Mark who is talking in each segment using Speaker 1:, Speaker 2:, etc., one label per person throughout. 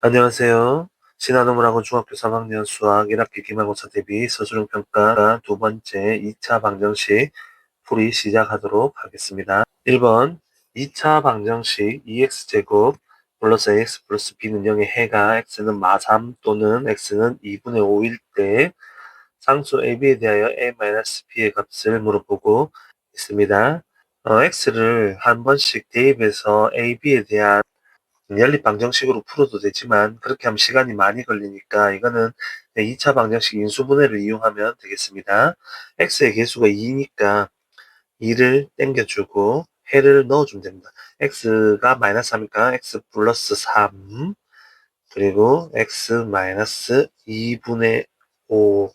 Speaker 1: 안녕하세요. 신한우물학원 중학교 3학년 수학 1학기 기말고사 대비 서술형 평가 두 번째 2차 방정식 풀이 시작하도록 하겠습니다. 1번 2차 방정식 2x제곱 플러스 ax 플러스 b는 0의 해가 x는 마3 또는 x는 2분의 5일 때 상수 ab에 대하여 a-b의 값을 물어보고 있습니다. x를 한 번씩 대입해서 ab에 대한 연립 방정식으로 풀어도 되지만 그렇게 하면 시간이 많이 걸리니까 이거는 2차 방정식 인수분해를 이용하면 되겠습니다. x의 개수가 2니까 2를 땡겨주고 해를 넣어주면 됩니다. x가 마이너스 3이니까 x 플러스 3 그리고 x 마이너스 2분의 5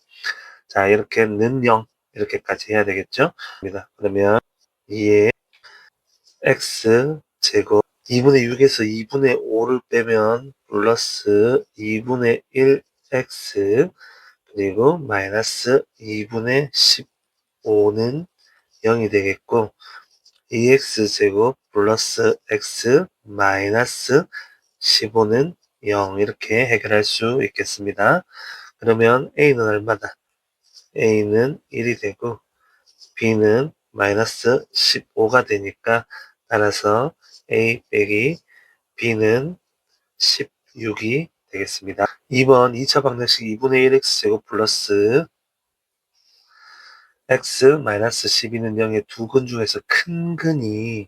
Speaker 1: 자 이렇게 는 0 이렇게까지 해야 되겠죠? 그러면 2의 x 제곱 2분의 6에서 2분의 5를 빼면 플러스 2분의 1x 그리고 마이너스 2분의 15는 0이 되겠고 2x제곱 플러스 x 마이너스 15는 0 이렇게 해결할 수 있겠습니다. 그러면 a는 얼마다? a는 1이 되고 b는 마이너스 15가 되니까 따라서 a 빼기 b는 16이 되겠습니다. 2번 2차 방정식 2분의 1x제곱 플러스 x 마이너스 12는 0의 두 근 중에서 큰 근이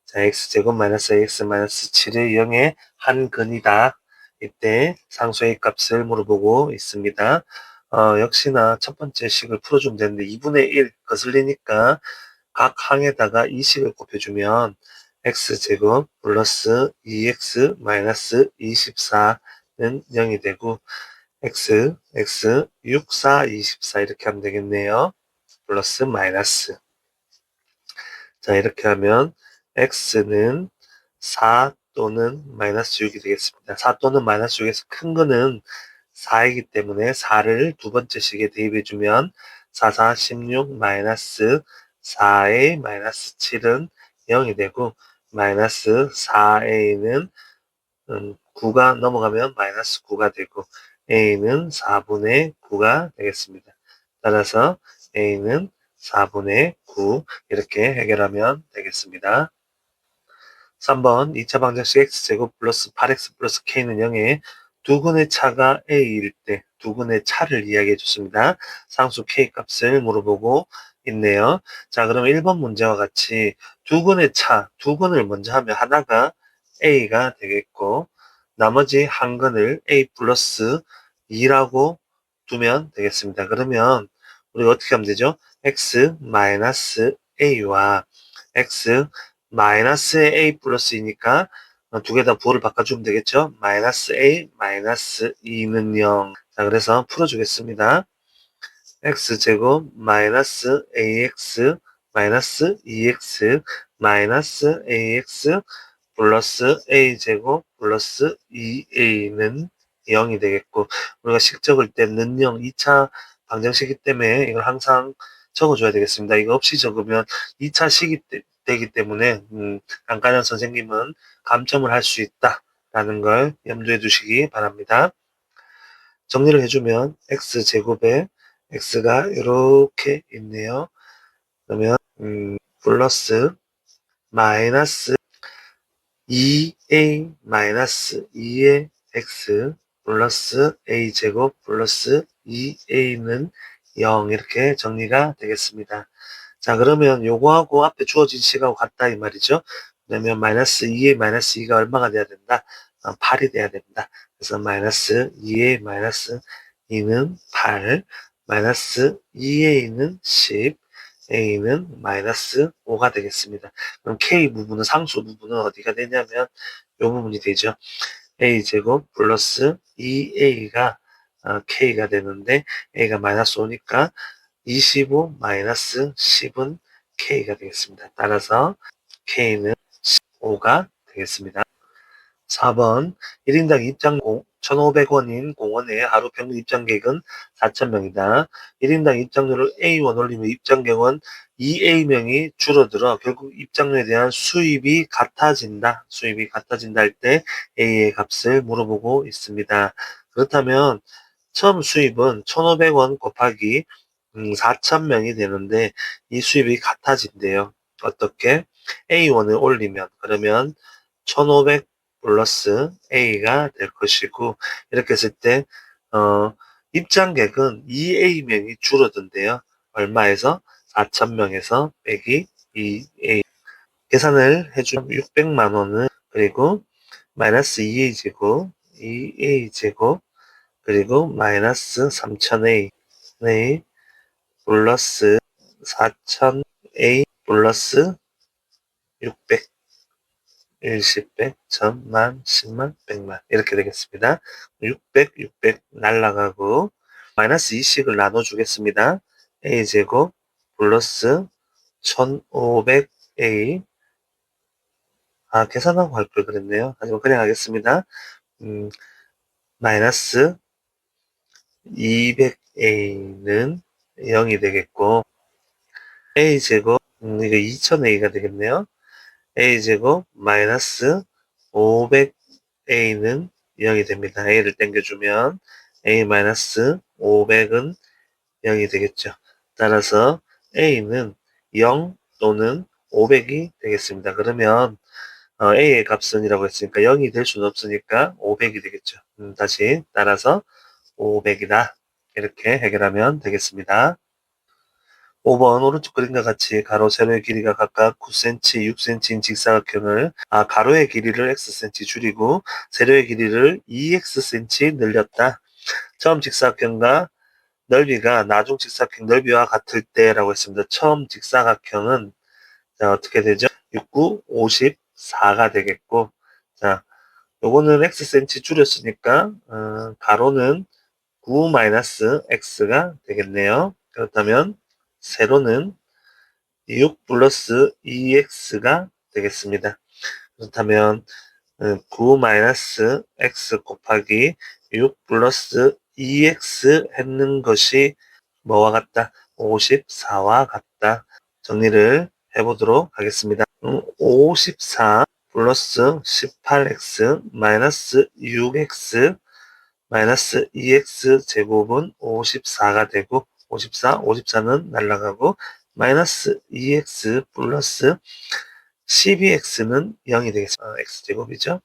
Speaker 1: 자 x제곱 마이너스 ax 마이너스 7의 0의 한 근이다. 이때 상수의 값을 물어보고 있습니다. 역시나 첫 번째 식을 풀어주면 되는데 2분의 1 거슬리니까 각 항에다가 이 식을 곱해주면 x제곱 플러스 2x 마이너스 24는 0이 되고 x, 6, 4, 24 이렇게 하면 되겠네요. 플러스 마이너스 자 이렇게 하면 x는 4 또는 마이너스 6이 되겠습니다. 4 또는 마이너스 6에서 큰 거는 4이기 때문에 4를 두 번째 식에 대입해주면 4, 4, 16 마이너스 4a 마이너스 7은 0이 되고 마이너스 4a는 9가 넘어가면 마이너스 9가 되고 a는 4분의 9가 되겠습니다. 따라서 a는 4분의 9 이렇게 해결하면 되겠습니다. 3번 2차 방정식 x제곱 플러스 8x 플러스 k는 0에 두 근의 차가 a일 때 두 근의 차를 이야기해 줬습니다. 상수 k 값을 물어보고 있네요. 자 그럼 1번 문제와 같이 두 근의 차, 두 근을 먼저 하면 하나가 a가 되겠고 나머지 한 근을 a 플러스 2라고 두면 되겠습니다. 그러면 우리가 어떻게 하면 되죠? x 마이너스 a와 x 마이너스 a 플러스 2니까 두 개 다 부호를 바꿔주면 되겠죠? 마이너스 a 마이너스 2는 0. 자, 그래서 풀어주겠습니다. x제곱 마이너스 ax 마이너스 2x 마이너스 ax 플러스 a제곱 플러스 2a는 0이 되겠고 우리가 식 적을 때 는 0, 2차 방정식이기 때문에 이걸 항상 적어줘야 되겠습니다. 이거 없이 적으면 2차 식이 되기 때문에 깐깐한 선생님은 감점을 할 수 있다라는 걸 염두에 두시기 바랍니다. 정리를 해주면 x제곱에 x가 이렇게 있네요. 그러면 플러스 마이너스 2a 마이너스 2의 x 플러스 a제곱 플러스 2a는 0 이렇게 정리가 되겠습니다. 자 그러면 요거하고 앞에 주어진 식하고 같다 이 말이죠. 그러면 마이너스 2의 마이너스 2가 얼마가 돼야 된다? 8이 돼야 된다. 그래서 마이너스 2의 마이너스 2는 8 마이너스 2a는 10 a는 마이너스 5가 되겠습니다. 그럼 k 부분은 상수 부분은 어디가 되냐면 이 부분이 되죠. a제곱 플러스 2a가 k가 되는데 a가 마이너스 5니까 25 마이너스 10은 k가 되겠습니다. 따라서 k는 15가 되겠습니다. 4번 1인당 입장 1,500원인 공원의 하루 평균 입장객은 4,000명이다. 1인당 입장료를 A1 올리면 입장객은 2A명이 줄어들어 결국 입장료에 대한 수입이 같아진다. 수입이 같아진다 할 때 A의 값을 물어보고 있습니다. 그렇다면 처음 수입은 1,500원 곱하기 4,000명이 되는데 이 수입이 같아진대요. 어떻게? A1을 올리면 그러면 1,500 플러스 A가 될 것이고 이렇게 했을 때 입장객은 2A명이 줄어든대요. 얼마에서? 4,000명에서 빼기 2A. 계산을 해주면 600만 원은 그리고 마이너스 2A 제곱 2A 제곱 그리고 마이너스 3000A 네, 플러스 4000A 플러스 600 일십, 백, 천, 만, 십만, 백만 이렇게 되겠습니다. 600, 600 날라가고 마이너스 2씩을 나눠주겠습니다. a제곱 플러스 1500a 계산하고 할 걸 그랬네요. 하지만 그냥 하겠습니다. 마이너스 200a는 0이 되겠고 a제곱 이거 2000a가 되겠네요. a제곱 마이너스 500a는 0이 됩니다. a를 땡겨주면 a 마이너스 500은 0이 되겠죠. 따라서 a는 0 또는 500이 되겠습니다. 그러면 a의 값은 이라고 했으니까 0이 될 수는 없으니까 500이 되겠죠. 다시 따라서 500이다. 이렇게 해결하면 되겠습니다. 5번 오른쪽 그림과 같이 가로 세로의 길이가 각각 9cm, 6cm인 직사각형을 가로의 길이를 xcm 줄이고 세로의 길이를 2xcm 늘렸다. 처음 직사각형과 넓이가 나중 직사각형 넓이와 같을 때라고 했습니다. 처음 직사각형은 자, 어떻게 되죠? 69, 54가 되겠고 자, 요거는 xcm 줄였으니까 가로는 9-x가 되겠네요. 그렇다면 세로는 6 플러스 2x가 되겠습니다. 그렇다면 9-x 곱하기 6 플러스 2x 했는 것이 뭐와 같다? 54와 같다. 정리를 해보도록 하겠습니다. 54 플러스 18x 마이너스 6x 마이너스 2x 제곱은 54가 되고 54, 54는 날라가고 마이너스 2x 플러스 12x는 0이 되겠습니다. x제곱이죠.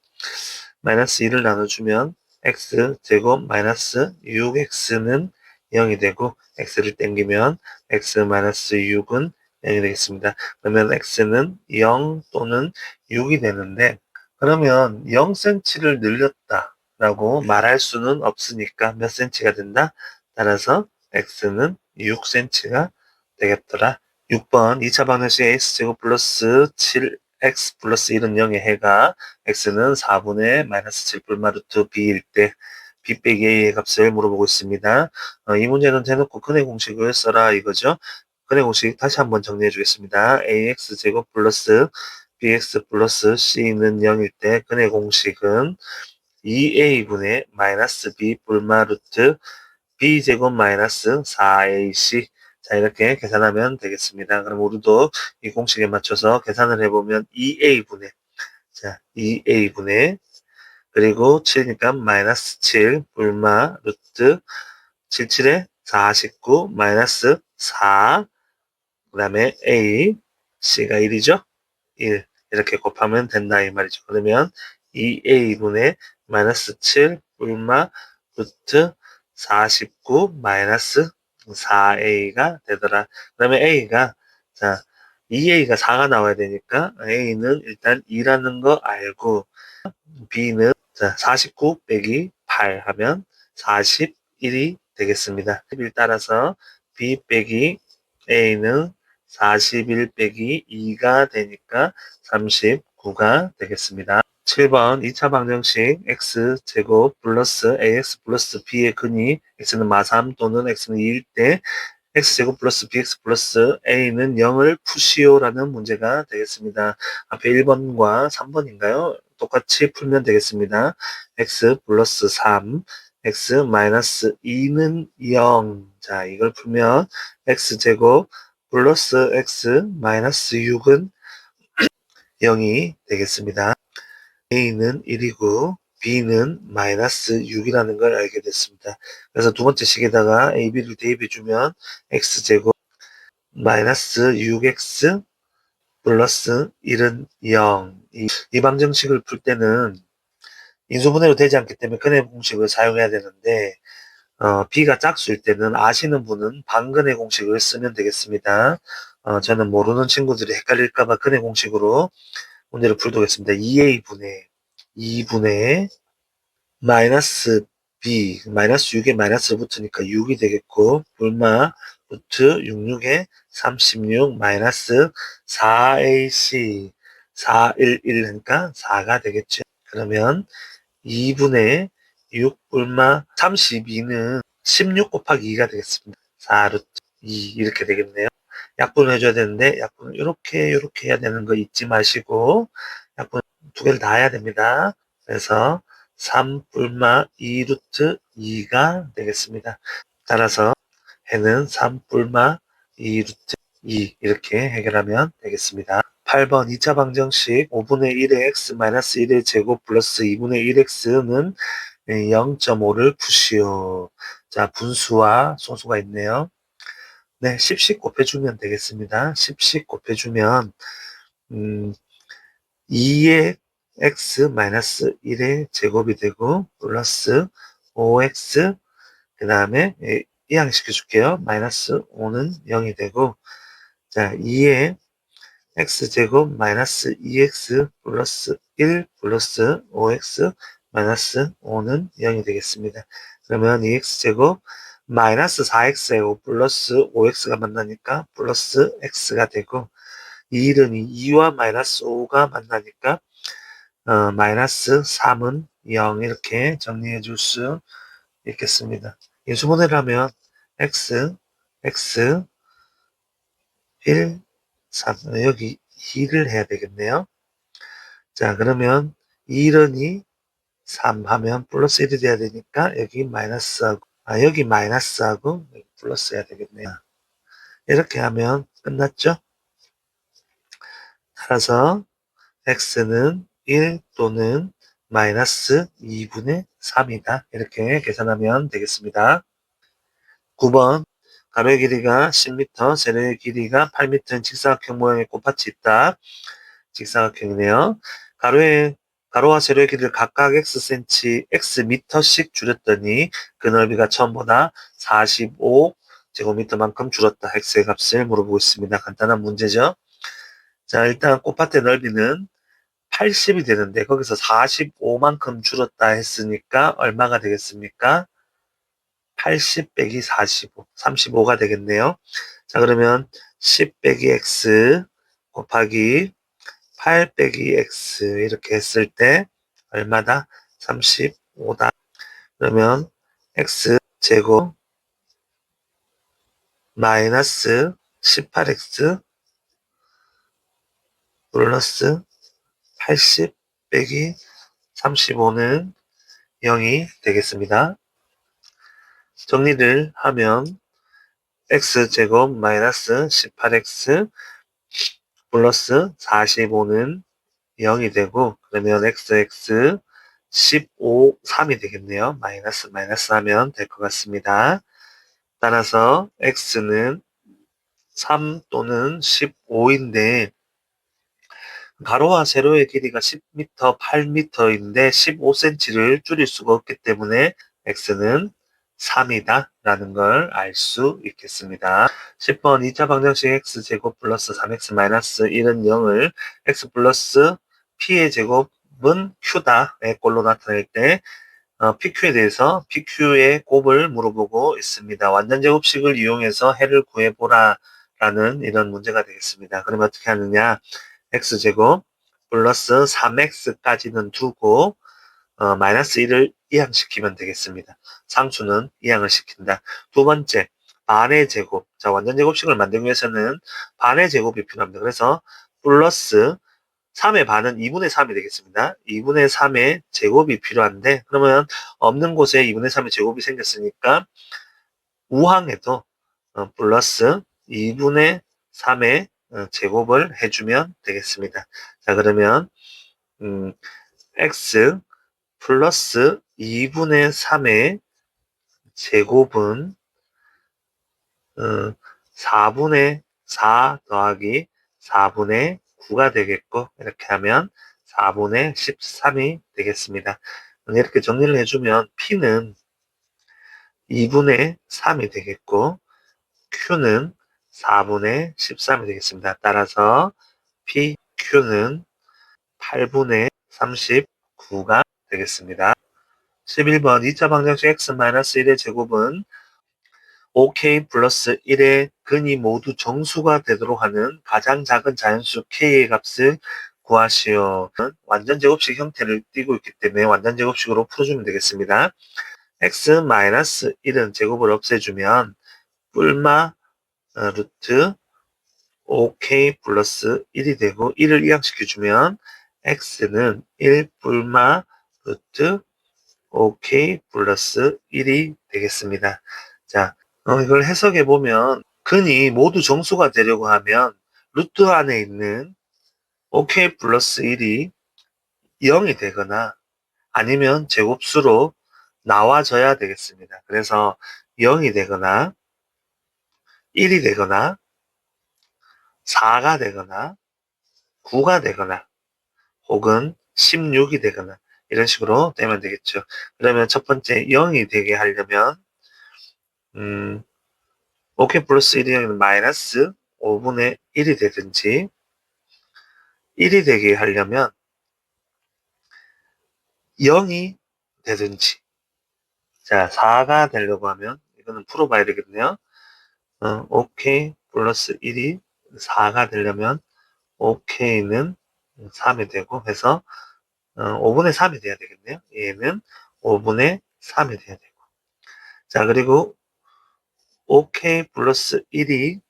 Speaker 1: 마이너스 2를 나눠주면 x제곱 마이너스 6x는 0이 되고 x를 땡기면 x 마이너스 6은 0이 되겠습니다. 그러면 x는 0 또는 6이 되는데 그러면 0cm를 늘렸다 라고 말할 수는 없으니까 몇 cm가 된다? 따라서 x는 6cm가 되겠더라. 6번 2차 방정식 x제곱 플러스 7x 플러스 1은 0의 해가 x는 4분의 마이너스 7 불마 루트 b일 때 b 빼기 a의 값을 물어보고 있습니다. 이 문제는 대놓고 근해 공식을 써라 이거죠. 근해 공식 다시 한번 정리해 주겠습니다. ax제곱 플러스 bx 플러스 c는 0일 때 근해 공식은 2a분의 마이너스 b 불마 루트 b제곱 마이너스 4ac 자 이렇게 계산하면 되겠습니다. 그럼 우리도 이 공식에 맞춰서 계산을 해보면 2a분의 자 2a분의 그리고 7이니까 마이너스 7 불마 루트 77에 49 마이너스 4 그 다음에 a c가 1이죠. 1 이렇게 곱하면 된다 이 말이죠. 그러면 2a분의 마이너스 7 불마 루트 49 마이너스 4a가 되더라. 그러면 a가 자 2a가 4가 나와야 되니까 a는 일단 2라는 거 알고 b는 자 49 빼기 8 하면 41이 되겠습니다. 1 따라서 b 빼기 a는 41 빼기 2가 되니까 39가 되겠습니다. 7번 2차 방정식 x제곱 플러스 ax 플러스 b의 근이 x는 마3 또는 x는 2일 때 x제곱 플러스 bx 플러스 a는 0을 푸시오라는 문제가 되겠습니다. 앞에 1번과 3번인가요? 똑같이 풀면 되겠습니다. x 플러스 3, x 마이너스 2는 0. 자, 이걸 풀면 x제곱 플러스 x 마이너스 6은 0이 되겠습니다. a는 1이고 b는 마이너스 6이라는 걸 알게 됐습니다. 그래서 두 번째 식에다가 a, b를 대입해 주면 x제곱 마이너스 6x 플러스 1은 0. 이 방정식을 풀 때는 인수분해로 되지 않기 때문에 근해 공식을 사용해야 되는데 b가 짝수일 때는 아시는 분은 반근해 공식을 쓰면 되겠습니다. 저는 모르는 친구들이 헷갈릴까봐 근해 공식으로 문제를 풀도겠습니다. 2a분의 마이너스 b, 마이너스 6에 마이너스 붙으니까 6이 되겠고, 불마 루트 66에 36 마이너스 4ac 411 하니까 4가 되겠죠. 그러면 2분의 6 불마 32는 16 곱하기 2가 되겠습니다. 4 루트 2 이렇게 되겠네요. 약분을 해줘야 되는데 약분을 이렇게 해야 되는 거 잊지 마시고 약분 두 개를 다 해야 됩니다. 그래서 3 불마 2 루트 2가 되겠습니다. 따라서 해는 3 불마 2 루트 2 이렇게 해결하면 되겠습니다. 8번 2차 방정식 5분의 1의 x 마이너스 1의 제곱 플러스 2분의 1x는 0.5를 푸시오. 자, 분수와 소수가 있네요. 네, 10씩 곱해주면 되겠습니다. 10씩 곱해주면 2의 x 마이너스 1의 제곱이 되고 플러스 5x 그 다음에 이항시켜 줄게요. 마이너스 5는 0이 되고 자 2의 x제곱 마이너스 2x 플러스 1 플러스 5x 마이너스 5는 0이 되겠습니다. 그러면 2x제곱 마이너스 4x하고 플러스 5x가 만나니까 플러스 x가 되고 이 이름이 2와 마이너스 5가 만나니까 마이너스 3은 0 이렇게 정리해 줄 수 있겠습니다. 인수분해를 하면 x, 1, 3 여기 2를 해야 되겠네요. 자 그러면 2른이 3 하면 플러스 1이 돼야 되니까 여기 마이너스하고 여기 마이너스하고 여기 플러스 해야 되겠네요. 이렇게 하면 끝났죠? 따라서 x는 1 또는 마이너스 2분의 3이다. 이렇게 계산하면 되겠습니다. 9번 가로의 길이가 10m, 세로의 길이가 8m인 직사각형 모양의 꽃밭이 있다. 직사각형이네요. 가로와 세로의 길이를 각각 xcm, xm씩 줄였더니 그 넓이가 처음보다 45제곱미터만큼 줄었다. x의 값을 물어보고 있습니다. 간단한 문제죠. 자, 일단 꽃밭의 넓이는 80이 되는데 거기서 45만큼 줄었다 했으니까 얼마가 되겠습니까? 80 빼기 45, 35가 되겠네요. 자, 그러면 10 빼기 x 곱하기 8 빼기 x 이렇게 했을 때 얼마다? 35다. 그러면 x 제곱 마이너스 18x 플러스 80 빼기 35는 0이 되겠습니다. 정리를 하면 x제곱 마이너스 18x 플러스 45는 0이 되고 그러면 xx 15, 3이 되겠네요. 마이너스 하면 될 것 같습니다. 따라서 x는 3 또는 15인데 가로와 세로의 길이가 10m, 8m인데 15cm를 줄일 수가 없기 때문에 x는 3이다 라는 걸 알 수 있겠습니다. 10번 2차 방정식 x제곱 플러스 3x 마이너스 1은 0을 x 플러스 p의 제곱은 q다 의 꼴로 나타낼 때 PQ에 대해서 PQ의 곱을 물어보고 있습니다. 완전제곱식을 이용해서 해를 구해보라 라는 이런 문제가 되겠습니다. 그러면 어떻게 하느냐 x제곱 플러스 3x까지는 두고 마이너스 1을 이항시키면 되겠습니다. 상수는 이항을 시킨다. 두 번째, 반의 제곱. 자, 완전 제곱식을 만들기 위해서는 반의 제곱이 필요합니다. 그래서 플러스 3의 반은 2분의 3이 되겠습니다. 2분의 3의 제곱이 필요한데, 그러면 없는 곳에 2분의 3의 제곱이 생겼으니까 우항에도 플러스 2분의 3의 제곱을 해주면 되겠습니다. 자, 그러면 x 플러스 2분의 3의 제곱은 4분의 4 더하기 4분의 9가 되겠고, 이렇게 하면 4분의 13이 되겠습니다. 이렇게 정리를 해주면 P는 2분의 3이 되겠고, Q는 4분의 13이 되겠습니다. 따라서 PQ는 8분의 39가 되겠습니다. 11번 2차 방정식 x-1의 제곱은 5k 플러스 1의 근이 모두 정수가 되도록 하는 가장 작은 자연수 k의 값을 구하시오. 완전 제곱식 형태를 띠고 있기 때문에 완전 제곱식으로 풀어주면 되겠습니다. x-1은 제곱을 없애주면 뿔마 루트 5k 플러스 1이 되고 1을 이항시켜주면 x는 1 뿔마 루트 5k 플러스 1이 되겠습니다. 자, 이걸 해석해 보면 근이 모두 정수가 되려고 하면 루트 안에 있는 5k 플러스 1이 0이 되거나 아니면 제곱수로 나와줘야 되겠습니다. 그래서 0이 되거나 1이 되거나 4가 되거나 9가 되거나 혹은 16이 되거나 이런 식으로 되면 되겠죠. 그러면 첫 번째 0이 되게 하려면 5k 플러스 1이 면 마이너스 5분의 1이 되든지 1이 되게 하려면 0이 되든지 자 4가 되려고 하면 이거는 풀어봐야 되겠네요. 5k 플러스 1이 4가 되려면 5k는 3이 되고 해서 5분의 3이 돼야 되겠네요. 얘는 5분의 3이 돼야 되고 자 그리고 5k 플러스 1이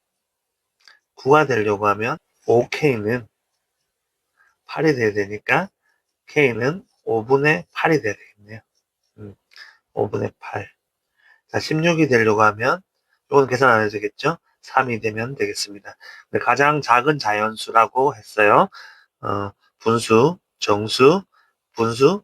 Speaker 1: 9가 되려고 하면 5k는 8이 돼야 되니까 k는 5분의 8이 돼야 되겠네요. 5분의 8. 자, 16이 되려고 하면 이건 계산 안 해도 되겠죠? 3이 되면 되겠습니다. 가장 작은 자연수라고 했어요. 분수, 정수, 분수,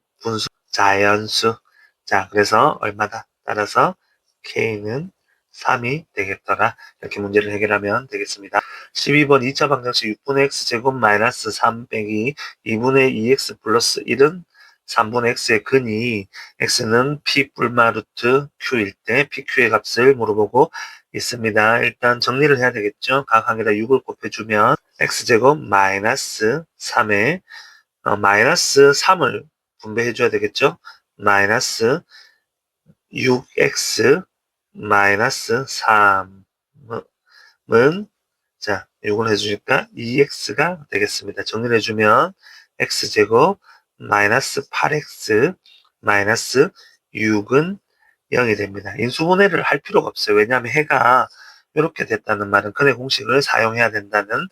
Speaker 1: 자연수. 자, 그래서 얼마다? 따라서 k는 3이 되겠더라. 이렇게 문제를 해결하면 되겠습니다. 12번 2차 방정식 6분의 x제곱 마이너스 3 빼기 2분의 2x 플러스 1은 3분의 x의 근이 x는 p 뿔마 루트 q일 때 pq의 값을 물어보고 있습니다. 일단 정리를 해야 되겠죠. 각 항에다 6을 곱해주면 x제곱 마이너스 3에 마이너스 3을 분배해 줘야 되겠죠. 마이너스 6x 마이너스 3은 자 6을 해주니까 2x가 되겠습니다. 정리를 해주면 x제곱 마이너스 8x 마이너스 6은 0이 됩니다. 인수분해를 할 필요가 없어요. 왜냐하면 해가 이렇게 됐다는 말은 근의 공식을 사용해야 된다는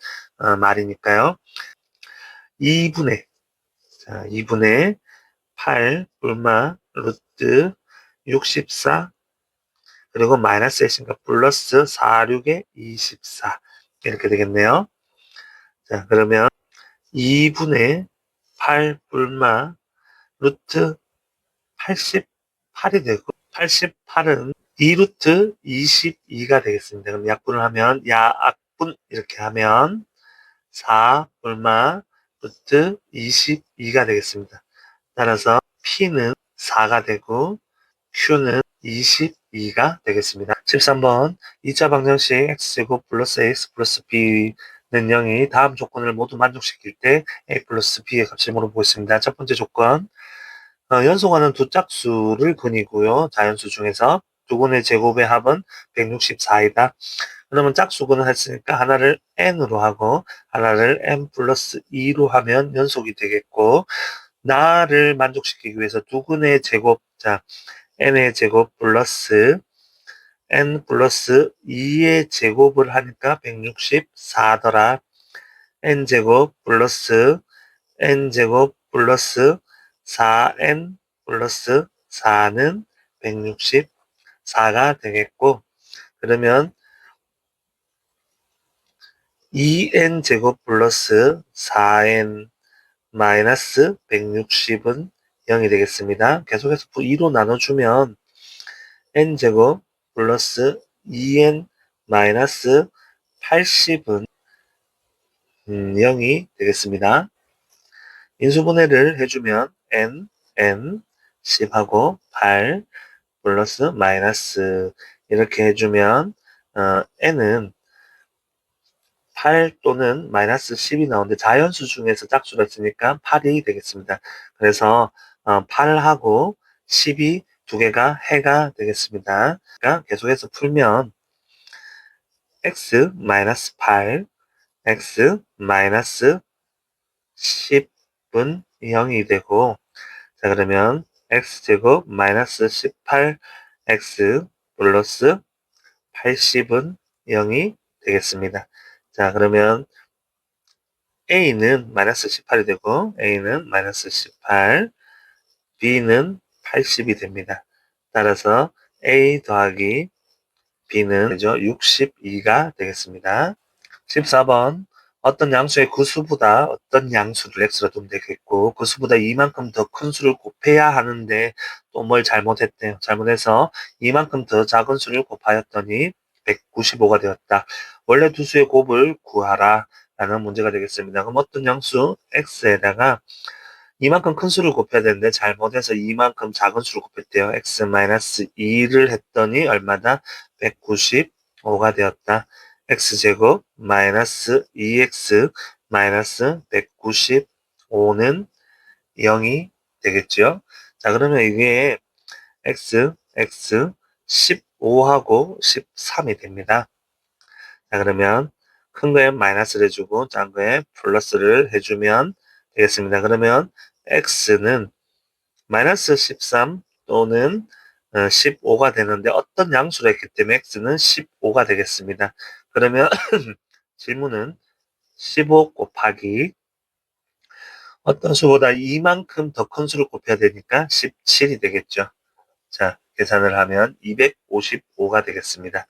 Speaker 1: 말이니까요. 2분의 자 2분의 8 얼마 루트 64 그리고 마이너스 x니까 플러스 4, 6에 24 이렇게 되겠네요. 자 그러면 2분의 8 얼마 루트 88이 되고 88은 2루트 22가 되겠습니다. 그럼 약분을 하면 야악분 이렇게 하면 4 얼마 루트 22가 되겠습니다. 따라서 P는 4가 되고 Q는 22가 되겠습니다. 13번 2차 방정식 x제곱 플러스 ax 플러스 b는 0이 다음 조건을 모두 만족시킬 때 a 플러스 b의 값을 물어보고 있습니다. 첫 번째 조건 연속하는 두 짝수를 근이고요. 자연수 중에서 두 근의 제곱의 합은 164이다. 그러면 짝수근을 했으니까 하나를 n으로 하고 하나를 n 플러스 2로 하면 연속이 되겠고 나를 만족시키기 위해서 두 근의 제곱 자 n의 제곱 플러스 n 플러스 2의 제곱을 하니까 164더라 n제곱 플러스 n제곱 플러스 4n 플러스 4는 164가 되겠고, 그러면 2n제곱 플러스 4n 마이너스 160은 0이 되겠습니다. 계속해서 2로 나눠주면 n제곱 플러스 2n 마이너스 80은 0이 되겠습니다. 인수분해를 해주면 n 10하고 8 플러스 마이너스 이렇게 해주면 n은 8 또는 마이너스 10이 나오는데 자연수 중에서 짝수가 있으니까 8이 되겠습니다. 그래서 8하고 10이 두 개가 해가 되겠습니다. 그러니까 계속해서 풀면 x 마이너스 8, x 마이너스 10은 0이 되고, 자 그러면 x제곱 마이너스 18x 플러스 80은 0이 되겠습니다. 자 그러면 a는 마이너스 18이 되고 a는 마이너스 18, b는 80이 됩니다. 따라서 a 더하기 b는 62가 되겠습니다. 14번 어떤 양수의 그 수보다 어떤 양수를 x로 두면 되겠고 그 수보다 이만큼 더 큰 수를 곱해야 하는데 또 뭘 잘못했대요. 잘못해서 이만큼 더 작은 수를 곱하였더니 195가 되었다. 원래 두 수의 곱을 구하라 라는 문제가 되겠습니다. 그럼 어떤 양수 x에다가 이만큼 큰 수를 곱해야 되는데 잘못해서 이만큼 작은 수를 곱했대요. x-2를 했더니 얼마다? 195가 되었다. x제곱 마이너스 2x 마이너스 195는 0이 되겠죠. 자 그러면 이게 x 15하고 13이 됩니다. 자 그러면 큰 거에 마이너스를 해주고 작은 거에 플러스를 해주면 되겠습니다. 그러면 x는 마이너스 13 또는 15가 되는데 어떤 양수를 했기 때문에 x는 15가 되겠습니다. 그러면 질문은 15 곱하기 어떤 수보다 이만큼 더 큰 수를 곱해야 되니까 17이 되겠죠. 자, 계산을 하면 255가 되겠습니다.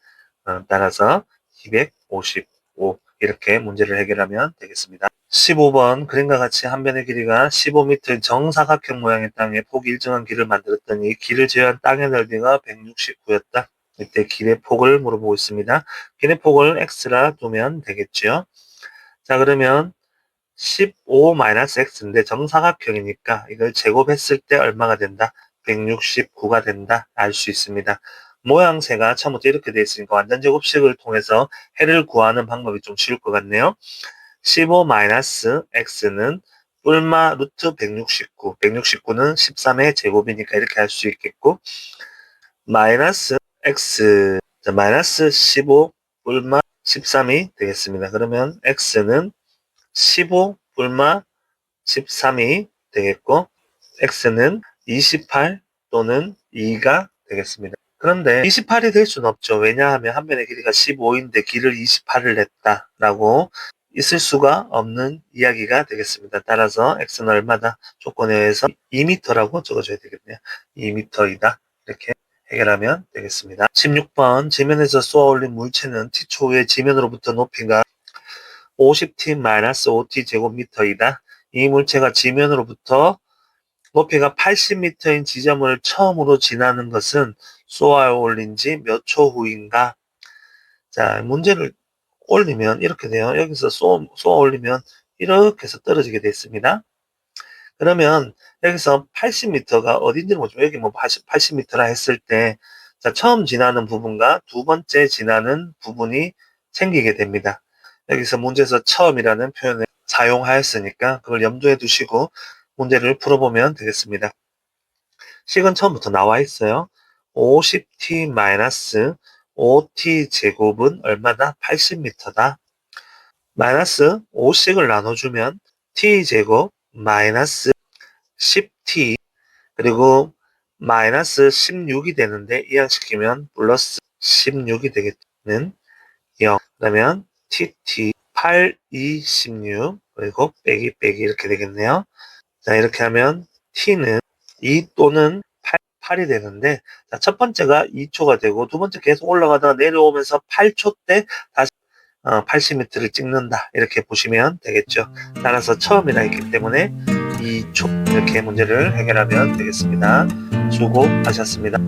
Speaker 1: 따라서 255 이렇게 문제를 해결하면 되겠습니다. 15번 그림과 같이 한 변의 길이가 15m인 정사각형 모양의 땅에 폭이 일정한 길을 만들었더니 길을 제외한 땅의 넓이가 169였다. 이때 길의 폭을 물어보고 있습니다. 길의 폭을 x라 두면 되겠죠. 자 그러면 15-x인데 정사각형이니까 이걸 제곱했을 때 얼마가 된다? 169가 된다. 알 수 있습니다. 모양새가 처음부터 이렇게 되어 있으니까 완전 제곱식을 통해서 해를 구하는 방법이 좀 쉬울 것 같네요. 15-x는 뿔마 루트 169, 169는 13의 제곱이니까 이렇게 할 수 있겠고 마이너스 x, 마이너스 15 뿔마 13이 되겠습니다. 그러면 x는 15 뿔마 13이 되겠고 x는 28 또는 2가 되겠습니다. 그런데 28이 될 수는 없죠. 왜냐하면 한 변의 길이가 15인데 길을 28을 냈다라고 있을 수가 없는 이야기가 되겠습니다. 따라서 x는 얼마다? 조건에 의해서 2m라고 적어줘야 되겠네요. 2m이다. 이렇게 해결하면 되겠습니다. 16번 지면에서 쏘아 올린 물체는 t초의 지면으로부터 높이가 50t-5t 제곱미터이다. 이 물체가 지면으로부터 높이가 80m인 지점을 처음으로 지나는 것은 쏘아 올린 지 몇 초 후인가? 자, 문제를 올리면 이렇게 돼요. 여기서 쏘아 올리면 이렇게 해서 떨어지게 됐습니다. 그러면 여기서 80m가 어딘지를 모르죠. 여기 뭐 80m라 했을 때, 자, 처음 지나는 부분과 두 번째 지나는 부분이 생기게 됩니다. 여기서 문제에서 처음이라는 표현을 사용하였으니까 그걸 염두에 두시고 문제를 풀어보면 되겠습니다. 식은 처음부터 나와 있어요. 50t-5t 제곱은 얼마다? 80m다. 마이너스 5씩을 나눠주면 t제곱 마이너스 10t 그리고 마이너스 16이 되는데 이항시키면 플러스 16이 되겠는 0. 그러면 tt 8, 2, 16 그리고 빼기 빼기 이렇게 되겠네요. 자, 이렇게 하면 t는 2 또는 8이 되는데, 자, 첫 번째가 2초가 되고 두 번째 계속 올라가다가 내려오면서 8초 때 다시 80m를 찍는다, 이렇게 보시면 되겠죠. 따라서 처음이라 했기 때문에 2초, 이렇게 문제를 해결하면 되겠습니다. 수고하셨습니다.